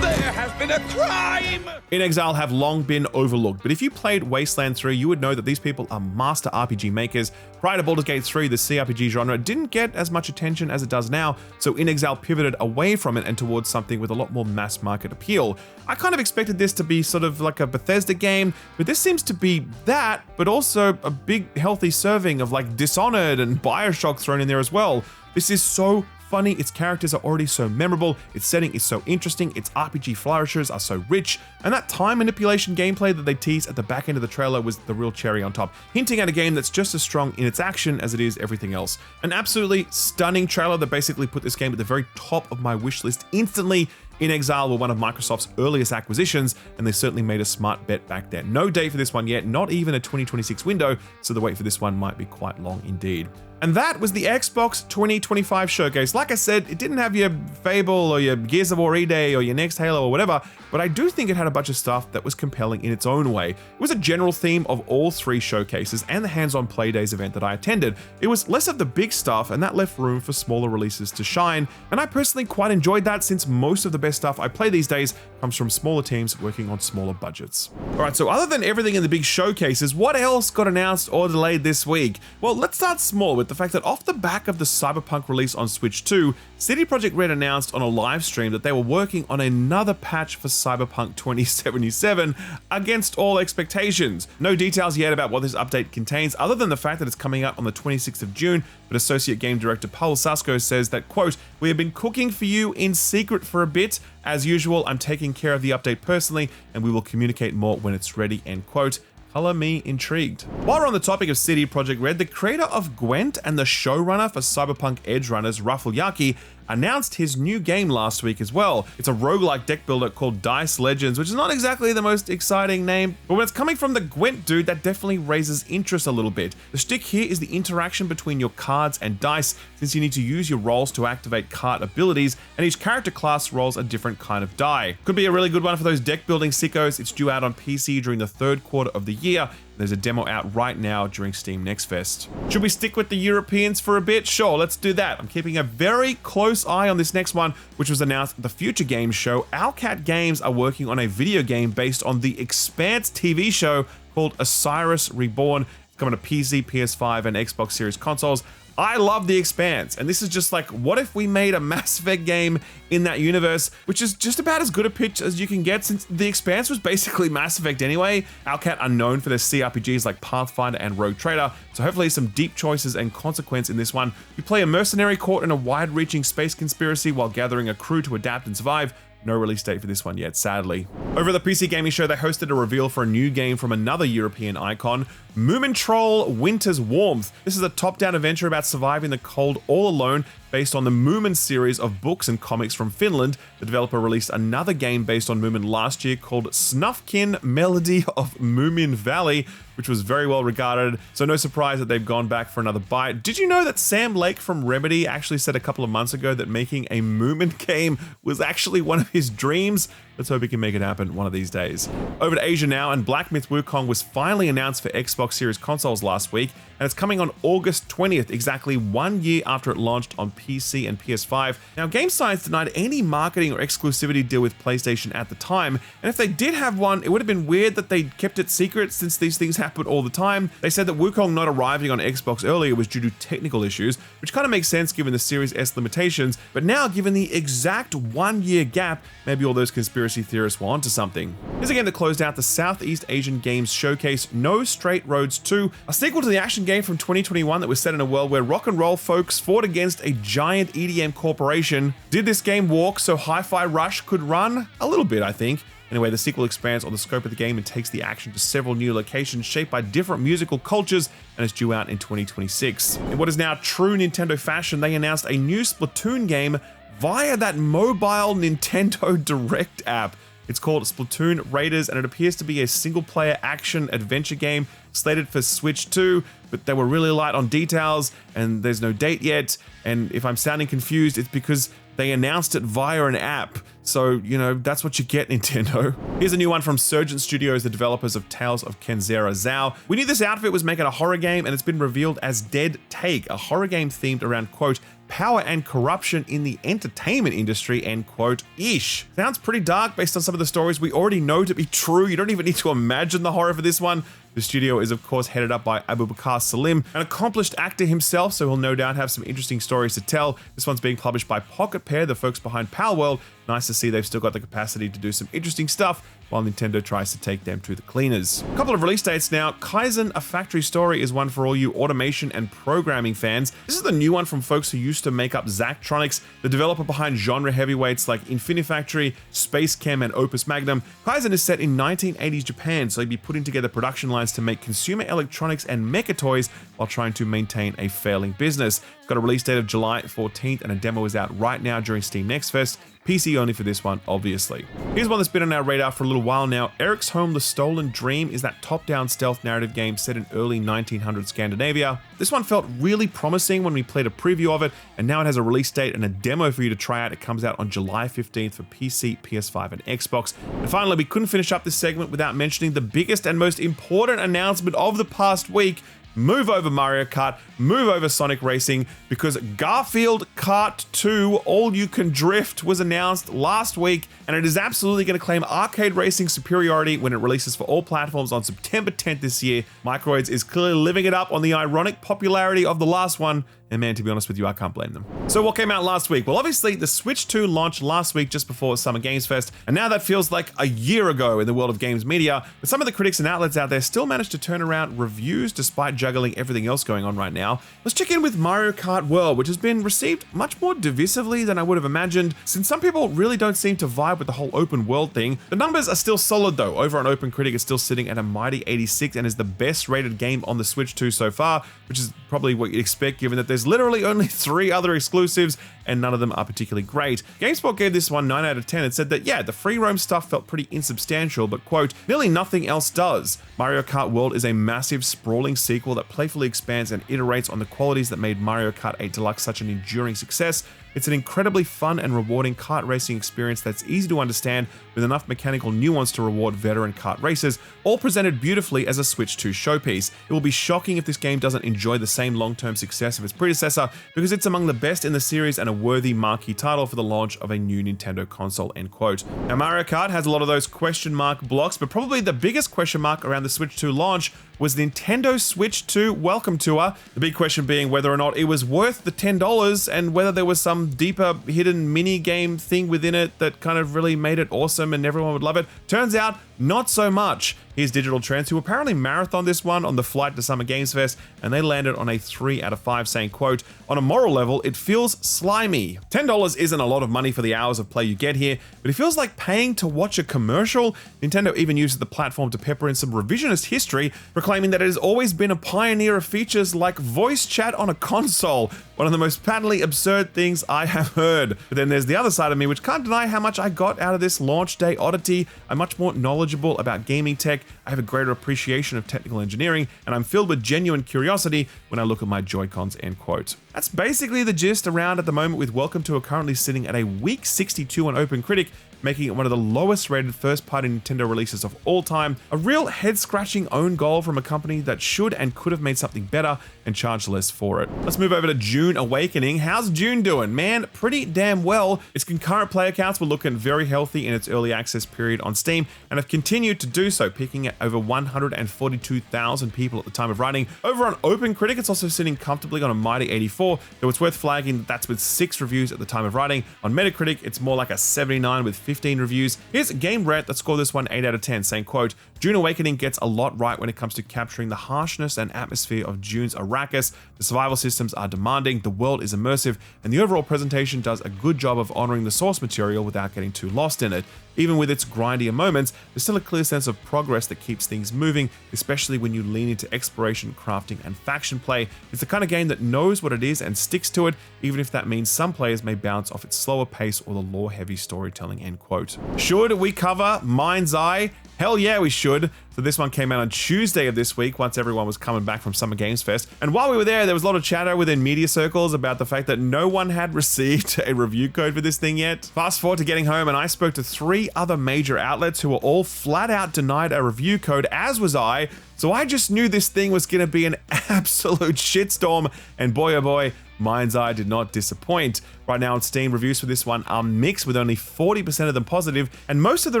There has been a crime! In Exile have long been overlooked, but if you played Wasteland 3, you would know that these people are master RPG makers. Prior to Baldur's Gate 3, the CRPG genre didn't get as much attention as it does now, so In Exile pivoted away from it and towards something with a lot more mass market appeal. I kind of expected this to be sort of like a Bethesda game, but this seems to be that, but also a big healthy serving of like Dishonored and Bioshock thrown in there as well. This is so funny, its characters are already so memorable, its setting is so interesting, its RPG flourishes are so rich, and that time manipulation gameplay that they teased at the back end of the trailer was the real cherry on top, hinting at a game that's just as strong in its action as it is everything else. An absolutely stunning trailer that basically put this game at the very top of my wish list instantly. In Exile were one of Microsoft's earliest acquisitions, and they certainly made a smart bet back then. No date for this one yet, not even a 2026 window, so the wait for this one might be quite long indeed. And that was the Xbox 2025 showcase. Like I said, it didn't have your Fable or your Gears of War E-Day or your next Halo or whatever, but I do think it had a bunch of stuff that was compelling in its own way. It was a general theme of all three showcases and the hands-on play days event that I attended. It was less of the big stuff, and that left room for smaller releases to shine, and I personally quite enjoyed that, since most of the best stuff I play these days comes from smaller teams working on smaller budgets. Alright, so other than everything in the big showcases, what else got announced or delayed this week? Well, let's start small with the fact that off the back of the Cyberpunk release on Switch 2, CD Projekt Red announced on a live stream that they were working on another patch for Cyberpunk 2077 against all expectations. No details yet about what this update contains, other than the fact that it's coming out on the 26th of June, but Associate Game Director Paul Sasko says that, quote, "We have been cooking for you in secret for a bit. As usual, I'm taking care of the update personally, and we will communicate more when it's ready," end quote. Color me intrigued. While we're on the topic of CD Projekt Red, the creator of Gwent and the showrunner for Cyberpunk Edge Runners, Rafal Yaki, announced his new game last week as well. It's a roguelike deck builder called Dice Legends, which is not exactly the most exciting name, but when it's coming from the Gwent dude, that definitely raises interest a little bit. The shtick here is the interaction between your cards and dice, since you need to use your rolls to activate card abilities, and each character class rolls a different kind of die. Could be a really good one for those deck building sickos. It's due out on PC during the third quarter of the year. There's a demo out right now during Steam Next Fest. Should we stick with the Europeans for a bit? Sure, let's do that. I'm keeping a very close eye on this next one, which was announced at the Future Games show. Owlcat Games are working on a video game based on the Expanse TV show called Osiris Reborn. It's coming to PC, PS5, and Xbox Series consoles. I love The Expanse, and this is just like, what if we made a Mass Effect game in that universe, which is just about as good a pitch as you can get, since The Expanse was basically Mass Effect anyway. Owlcat are known for their CRPGs like Pathfinder and Rogue Trader, so hopefully some deep choices and consequence in this one. You play a mercenary caught in a wide-reaching space conspiracy while gathering a crew to adapt and survive. No release date for this one yet, sadly. Over at the PC Gaming Show, they hosted a reveal for a new game from another European icon, Moomin Troll Winter's Warmth. This is a top-down adventure about surviving the cold all alone, based on the Moomin series of books and comics from Finland. The developer released another game based on Moomin last year called Snufkin Melody of Moomin Valley, which was very well regarded, so no surprise that they've gone back for another bite. Did you know that Sam Lake from Remedy actually said a couple of months ago that making a Moomin game was actually one of his dreams? Let's hope he can make it happen one of these days. Over to Asia now, and Black Myth Wukong was finally announced for Xbox Series consoles last week, and it's coming on August 20th, exactly 1 year after it launched on PC and PS5. Now, Game Science denied any marketing or exclusivity deal with PlayStation at the time, and if they did have one, it would have been weird that they kept it secret since these things happen all the time. They said that Wukong not arriving on Xbox earlier was due to technical issues, which kind of makes sense given the Series S limitations, but now given the exact 1 year gap, maybe all those conspiracy theorists were onto something. Here's a game that closed out the Southeast Asian Games Showcase, No Straight Roads 2, a sequel to the action game from 2021 that was set in a world where rock and roll folks fought against a giant EDM corporation. Did this game walk so Hi-Fi Rush could run? A little bit, I think. Anyway, the sequel expands on the scope of the game and takes the action to several new locations shaped by different musical cultures, and is due out in 2026. In what is now true Nintendo fashion, they announced a new Splatoon game via that mobile Nintendo Direct app. It's called Splatoon Raiders, and it appears to be a single-player action-adventure game slated for Switch 2, but they were really light on details, and there's no date yet, and if I'm sounding confused, it's because they announced it via an app. So, you know, that's what you get, Nintendo. Here's a new one from Surgeon Studios, the developers of Tales of Kenzera Zao. We knew this outfit was making a horror game, and it's been revealed as Dead Take, a horror game themed around, quote, power and corruption in the entertainment industry, end quote, ish. Sounds pretty dark based on some of the stories we already know to be true. You don't even need to imagine the horror for this one. The studio is, of course, headed up by Abubakar Salim, an accomplished actor himself, so he'll no doubt have some interesting stories to tell. This one's being published by Pocket Pair, the folks behind Palworld. Nice to see they've still got the capacity to do some interesting stuff while Nintendo tries to take them to the cleaners. A couple of release dates now. Kaizen, A Factory Story is one for all you automation and programming fans. This is the new one from folks who used to make up Zachtronics, the developer behind genre heavyweights like Infinifactory, Space Chem, and Opus Magnum. Kaizen is set in 1980s Japan, so he'd be putting together production lines to make consumer electronics and mecha toys while trying to maintain a failing business. It's got a release date of July 14th, and a demo is out right now during Steam Next Fest. PC only for this one, obviously. Here's one that's been on our radar for a little while now. Eric's Home: The Stolen Dream is that top-down stealth narrative game set in early 1900s Scandinavia. This one felt really promising when we played a preview of it, and now it has a release date and a demo for you to try out. It comes out on July 15th for PC, PS5, and Xbox. And finally, we couldn't finish up this segment without mentioning the biggest and most important announcement of the past week. Move over Mario Kart, move over Sonic Racing, because Garfield Kart 2 All You Can Drift was announced last week, and it is absolutely going to claim arcade racing superiority when it releases for all platforms on September 10th this year. Microids is clearly living it up on the ironic popularity of the last one, and man, to be honest with you, I can't blame them. So what came out last week? Well, obviously, the Switch 2 launched last week just before Summer Games Fest, and now that feels like a year ago in the world of games media, but some of the critics and outlets out there still managed to turn around reviews despite juggling everything else going on right now. Let's check in with Mario Kart World, which has been received much more divisively than I would have imagined, since some people really don't seem to vibe with the whole open world thing. The numbers are still solid though. Over on OpenCritic, it's still sitting at a mighty 86 and is the best rated game on the Switch 2 so far, which is probably what you'd expect given that there's literally only 3 other exclusives and none of them are particularly great. GameSpot gave this one 9 out of 10 and said that, yeah, the free roam stuff felt pretty insubstantial, but quote, nearly nothing else does. Mario Kart World is a massive, sprawling sequel that playfully expands and iterates on the qualities that made Mario Kart 8 Deluxe such an enduring success. It's an incredibly fun and rewarding kart racing experience that's easy to understand with enough mechanical nuance to reward veteran kart racers, all presented beautifully as a Switch 2 showpiece. It will be shocking if this game doesn't enjoy the same long-term success of its predecessor, because it's among the best in the series and a worthy marquee title for the launch of a new Nintendo console, end quote. Now, Mario Kart has a lot of those question mark blocks, but probably the biggest question mark around the Switch 2 launch was Nintendo Switch 2 Welcome Tour. The big question being whether or not it was worth the $10 and whether there was some deeper hidden mini game thing within it that kind of really made it awesome and everyone would love it. Turns out, not so much. Here's Digital Trends, who apparently marathoned this one on the flight to Summer Games Fest, and they landed on a 3 out of 5, saying, quote, on a moral level, it feels slimy. $10 isn't a lot of money for the hours of play you get here, but it feels like paying to watch a commercial. Nintendo even uses the platform to pepper in some revisionist history, proclaiming that it has always been a pioneer of features like voice chat on a console, one of the most patently absurd things I have heard. But then there's the other side of me, which can't deny how much I got out of this launch day oddity. I'm much more knowledgeable about gaming tech, I have a greater appreciation of technical engineering, and I'm filled with genuine curiosity when I look at my Joy-Cons, end quote. That's basically the gist around at the moment, with Welcome to currently sitting at a weak 62 on OpenCritic, making it one of the lowest rated first-party Nintendo releases of all time. A real head-scratching own goal from a company that should and could have made something better and charged less for it. Let's move over to June Awakening. How's June doing? Man, pretty damn well. Its concurrent player counts were looking very healthy in its early access period on Steam and have continued to do so, peaking at over 142,000 people at the time of writing. Over on OpenCritic, it's also sitting comfortably on a mighty 84, though it's worth flagging that that's with 6 reviews at the time of writing. On Metacritic, it's more like a 79 with 15 reviews. Here's GameRant that scored this one 8 out of 10, saying, quote, June Awakening gets a lot right when it comes to capturing the harshness and atmosphere of June's Arrakis. The survival systems are demanding, the world is immersive, and the overall presentation does a good job of honoring the source material without getting too lost in it. Even with its grindier moments, there's still a clear sense of progress that keeps things moving, especially when you lean into exploration, crafting, and faction play. It's the kind of game that knows what it is and sticks to it, even if that means some players may bounce off its slower pace or the lore-heavy storytelling, end quote. Should we cover Mind's Eye? Hell yeah, we should. So this one came out on Tuesday of this week, once everyone was coming back from Summer Games Fest. And while we were there was a lot of chatter within media circles about the fact that no one had received a review code for this thing yet. Fast forward to getting home, and I spoke to 3 other major outlets who were all flat out denied a review code, as was I. So I just knew this thing was going to be an absolute shitstorm, and boy oh boy, Mind's Eye did not disappoint. Right now on Steam, reviews for this one are mixed, with only 40% of them positive, and most of the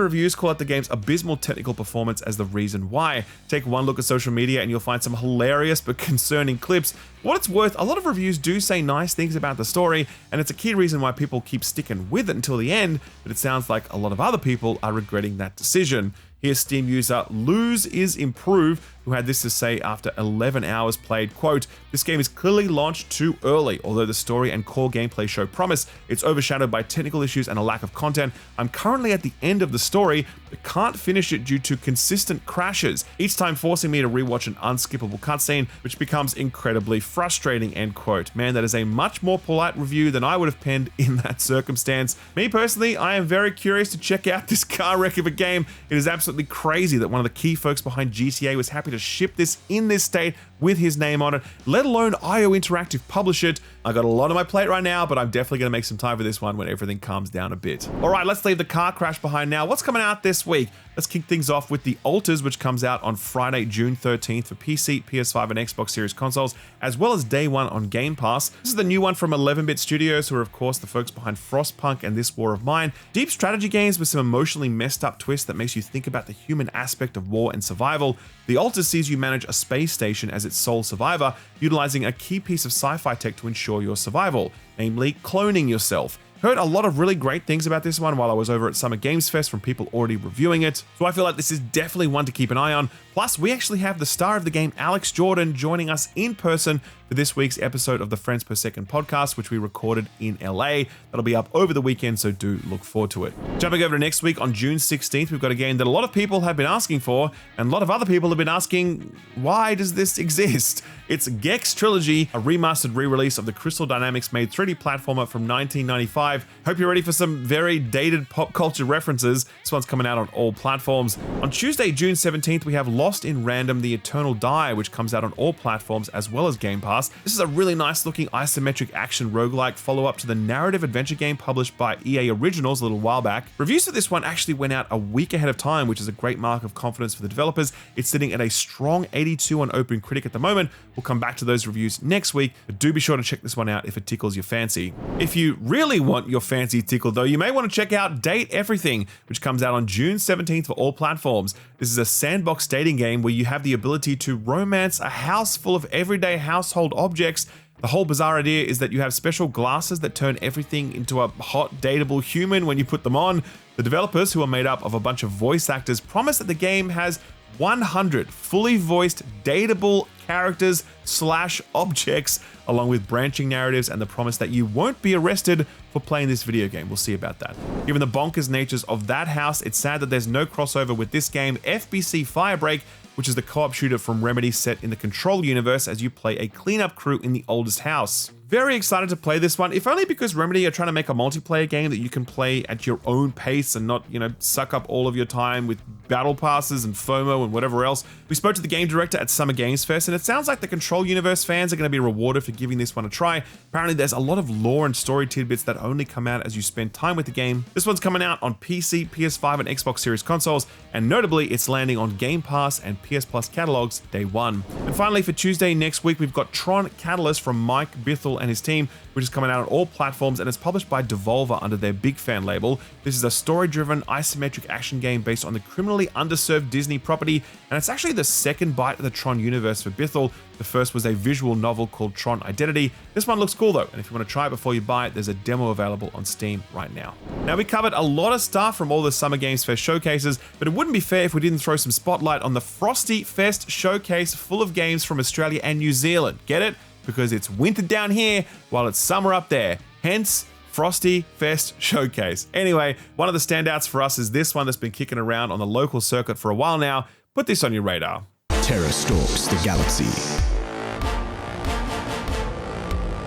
reviews call out the game's abysmal technical performance as the reason why. Take one look at social media and you'll find some hilarious but concerning clips. For what it's worth, a lot of reviews do say nice things about the story, and it's a key reason why people keep sticking with it until the end, but it sounds like a lot of other people are regretting that decision. Here's Steam user Lose Is Improve, who had this to say after 11 hours played, quote, this game is clearly launched too early. Although the story and core gameplay show promise, it's overshadowed by technical issues and a lack of content. I'm currently at the end of the story, but can't finish it due to consistent crashes, each time forcing me to rewatch an unskippable cutscene, which becomes incredibly frustrating, end quote. Man, that is a much more polite review than I would have penned in that circumstance. Me personally, I am very curious to check out this car wreck of a game. It is absolutely crazy that one of the key folks behind GTA was happy to ship this in this state with his name on it, let alone IO Interactive publish it. I got a lot on my plate right now, but I'm definitely going to make some time for this one when everything calms down a bit. All right, let's leave the car crash behind now. What's coming out this week? Let's kick things off with The Alters, which comes out on Friday, June 13th for PC, PS5, and Xbox Series consoles, as well as day one on Game Pass. This is the new one from 11-Bit Studios, who are of course the folks behind Frostpunk and This War of Mine. Deep strategy games with some emotionally messed up twist that makes you think about the human aspect of war and survival. The Alters sees you manage a space station as its sole survivor, utilizing a key piece of sci-fi tech to ensure your survival, namely cloning yourself. Heard a lot of really great things about this one while I was over at Summer Games Fest from people already reviewing it, so I feel like this is definitely one to keep an eye on. Plus, we actually have the star of the game, Alex Jordan, joining us in person for this week's episode of the Friends Per Second podcast, which we recorded in LA. That'll be up over the weekend, so do look forward to it. Jumping over to next week on June 16th, we've got a game that a lot of people have been asking for, and a lot of other people have been asking, why does this exist? It's Gex Trilogy, a remastered re-release of the Crystal Dynamics made 3D platformer from 1995. Hope you're ready for some very dated pop culture references. This one's coming out on all platforms. On Tuesday, June 17th, we have Lost in Random: The Eternal Die, which comes out on all platforms as well as Game Pass. This is a really nice looking isometric action roguelike follow-up to the narrative adventure game published by EA Originals a little while back. Reviews for this one actually went out a week ahead of time, which is a great mark of confidence for the developers. It's sitting at a strong 82 on OpenCritic at the moment. We'll come back to those reviews next week, but do be sure to check this one out if it tickles your fancy. If you really want your fancy tickled though, you may want to check out Date Everything, which comes out on June 17th for all platforms. This is a sandbox dating game where you have the ability to romance a house full of everyday household objects. The whole bizarre idea is that you have special glasses that turn everything into a hot, dateable human when you put them on. The developers, who are made up of a bunch of voice actors, promise that the game has 100 fully voiced, dateable characters / objects, along with branching narratives and the promise that you won't be arrested for playing this video game. We'll see about that. Given the bonkers natures of that house, it's sad that there's no crossover with this game, FBC Firebreak, which is the co-op shooter from Remedy set in the Control universe as you play a cleanup crew in the oldest house. Very excited to play this one, if only because Remedy are trying to make a multiplayer game that you can play at your own pace and not, you know, suck up all of your time with battle passes and FOMO and whatever else. We spoke to the game director at Summer Games Fest, and it sounds like the Control Universe fans are going to be rewarded for giving this one a try. Apparently there's a lot of lore and story tidbits that only come out as you spend time with the game. This one's coming out on PC, PS5 and Xbox Series consoles, and notably it's landing on Game Pass and PS Plus catalogs day one. And finally, for Tuesday next week, we've got Tron Catalyst from Mike Bithell and his team, which is coming out on all platforms, and it's published by Devolver under their Big Fan label. This is a story-driven isometric action game based on the criminally underserved Disney property, and it's actually the second bite of the Tron universe for Bithell. The first was a visual novel called Tron Identity. This one looks cool though, and if you want to try it before you buy it, there's a demo available on Steam right now. Now, we covered a lot of stuff from all the Summer Games Fest showcases, but it wouldn't be fair if we didn't throw some spotlight on the Frosty Fest showcase full of games from Australia and New Zealand. Get it? Because it's winter down here while it's summer up there. Hence, Frosty Fest Showcase. Anyway, one of the standouts for us is this one that's been kicking around on the local circuit for a while now. Put this on your radar. Terror stalks the galaxy.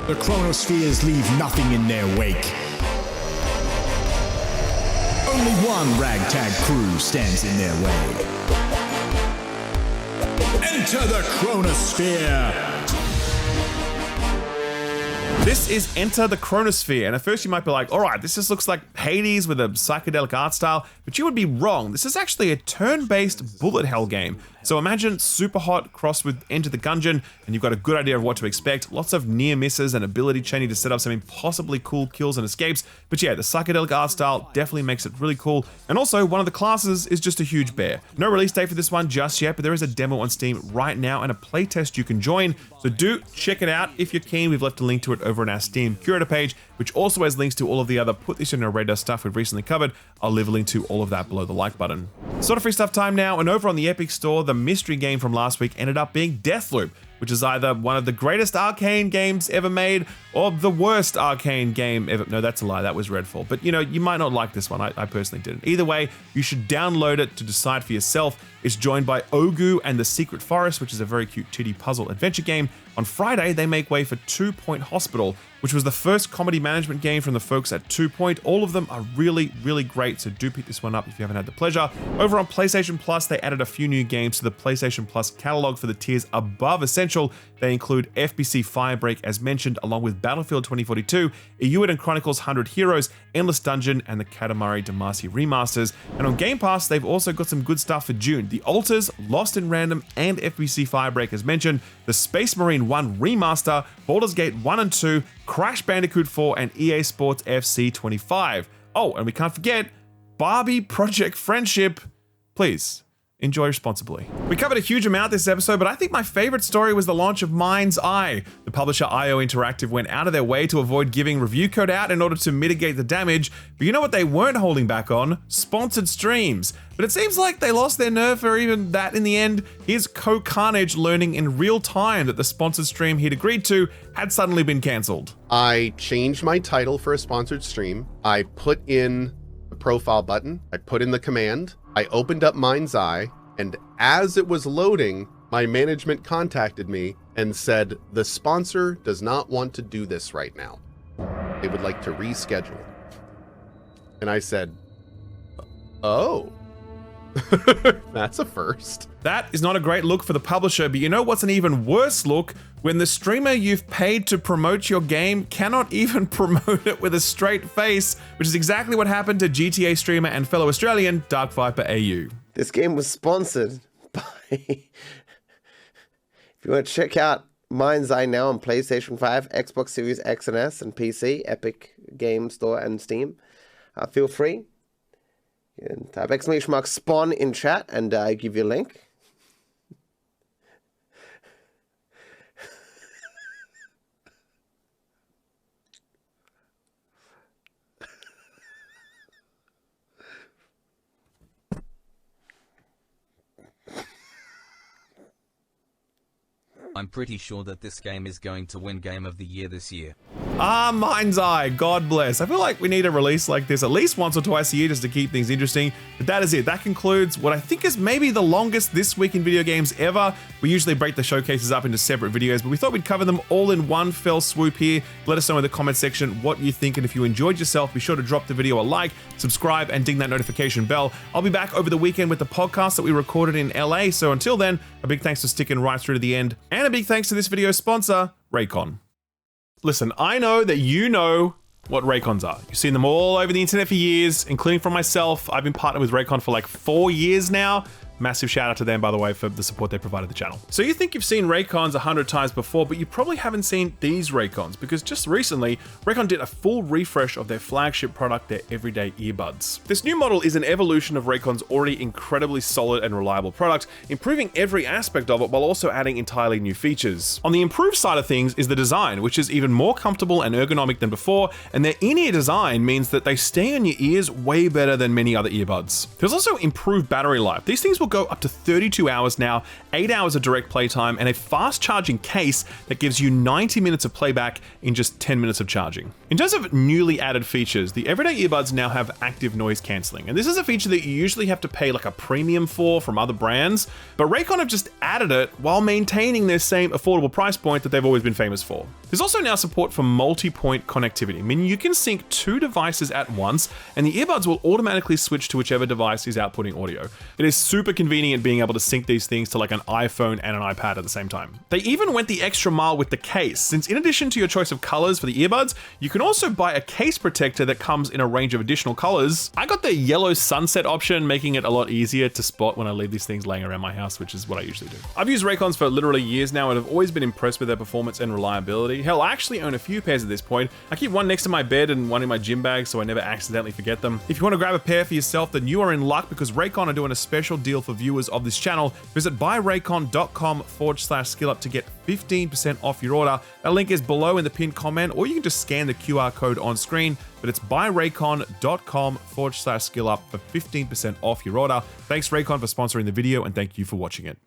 The chronospheres leave nothing in their wake. Only one ragtag crew stands in their way. Enter the Chronosphere! This is Enter the Chronosphere, and at first you might be like, alright, this just looks like Hades with a psychedelic art style, but you would be wrong. This is actually a turn-based bullet hell game. So imagine Superhot crossed with Enter the Gungeon, and you've got a good idea of what to expect. Lots of near misses and ability chaining to set up some impossibly cool kills and escapes. But yeah, the psychedelic art style definitely makes it really cool. And also, one of the classes is just a huge bear. No release date for this one just yet, but there is a demo on Steam right now and a playtest you can join. So do check it out if you're keen. We've left a link to it over on our Steam Curator page, which also has links to all of the other Put This on Your Radar stuff we've recently covered. I'll leave a link to all of that below the like button. Sort of free stuff time now, and over on the Epic Store, the mystery game from last week ended up being Deathloop, which is either one of the greatest Arcane games ever made or the worst Arcane game ever. No, that's a lie. That was Redfall. But you know, you might not like this one. I personally didn't. Either way, you should download it to decide for yourself. It's joined by Ogu and the Secret Forest, which is a very cute titty puzzle adventure game. On Friday, they make way for 2 Point Hospital, which was the first comedy management game from the folks at 2 Point. All of them are really, really great, so do pick this one up if you haven't had the pleasure. Over on PlayStation Plus, they added a few new games to the PlayStation Plus catalog for the tiers above Essential. They include FBC Firebreak, as mentioned, along with Battlefield 2042, Ewan and Chronicles 100 Heroes, Endless Dungeon, and the Katamari Damacy remasters. And on Game Pass, they've also got some good stuff for June. The Alters, Lost in Random, and FBC Firebreak, as mentioned, the Space Marine 1 Remaster, Baldur's Gate 1 and 2, Crash Bandicoot 4, and EA Sports FC 25. Oh, and we can't forget Barbie Project Friendship. Please enjoy responsibly. We covered a huge amount this episode, but I think my favorite story was the launch of Mind's Eye. The publisher IO Interactive went out of their way to avoid giving review code out in order to mitigate the damage, but you know what they weren't holding back on? Sponsored streams. But it seems like they lost their nerve for even that in the end. Here's Co-Carnage learning in real time that the sponsored stream he'd agreed to had suddenly been cancelled. I changed my title for a sponsored stream. I put in the profile button. I put in the command. I opened up Mind's Eye, and as it was loading, my management contacted me and said, the sponsor does not want to do this right now. They would like to reschedule. And I said, oh. That's a first. That is not a great look for the publisher, but you know what's an even worse look? When the streamer you've paid to promote your game cannot even promote it with a straight face, which is exactly what happened to GTA streamer and fellow Australian Dark Viper AU. This game was sponsored by... If you want to check out Mind's Eye now on PlayStation 5, Xbox Series X and S, and PC, Epic Game Store, and Steam, feel free. And type !spawn in chat and I give you a link. I'm pretty sure that this game is going to win Game of the Year this year. Ah, Mind's Eye, God bless. I feel like we need a release like this at least once or twice a year just to keep things interesting. But that is it. That concludes what I think is maybe the longest This Week in Video Games ever. We usually break the showcases up into separate videos, but we thought we'd cover them all in one fell swoop here. Let us know in the comment section what you think, and if you enjoyed yourself, be sure to drop the video a like, subscribe, and ding that notification bell. I'll be back over the weekend with the podcast that we recorded in LA, so until then, a big thanks for sticking right through to the end, and a big thanks to this video's sponsor, Raycon. Listen, I know that you know what Raycons are. You've seen them all over the internet for years, including from myself. I've been partnered with Raycon for like 4 years now. Massive shout out to them, by the way, for the support they provided the channel. So you think you've seen Raycons 100 times before, but you probably haven't seen these Raycons, because just recently, Raycon did a full refresh of their flagship product, their everyday earbuds. This new model is an evolution of Raycon's already incredibly solid and reliable product, improving every aspect of it while also adding entirely new features. On the improved side of things is the design, which is even more comfortable and ergonomic than before, and their in-ear design means that they stay on your ears way better than many other earbuds. There's also improved battery life. These things will go up to 32 hours now, 8 hours of direct playtime, and a fast charging case that gives you 90 minutes of playback in just 10 minutes of charging. In terms of newly added features, the everyday earbuds now have active noise cancelling, and this is a feature that you usually have to pay like a premium for from other brands, but Raycon have just added it while maintaining their same affordable price point that they've always been famous for. There's also now support for multi-point connectivity, meaning you can sync 2 devices at once, and the earbuds will automatically switch to whichever device is outputting audio. It is super convenient being able to sync these things to like an iPhone and an iPad at the same time. They even went the extra mile with the case, since in addition to your choice of colors for the earbuds, you can also buy a case protector that comes in a range of additional colors. I got the yellow sunset option, making it a lot easier to spot when I leave these things laying around my house, which is what I usually do. I've used Raycons for literally years now and have always been impressed with their performance and reliability. Hell, I actually own a few pairs at this point. I keep one next to my bed and one in my gym bag so I never accidentally forget them. If you want to grab a pair for yourself, then you are in luck, because Raycon are doing a special deal for viewers of this channel. Visit buyraycon.com/skillup to get 15% off your order. That link is below in the pinned comment, or you can just scan the QR code on screen, but it's buyraycon.com/skillup for 15% off your order. Thanks Raycon for sponsoring the video, and thank you for watching it.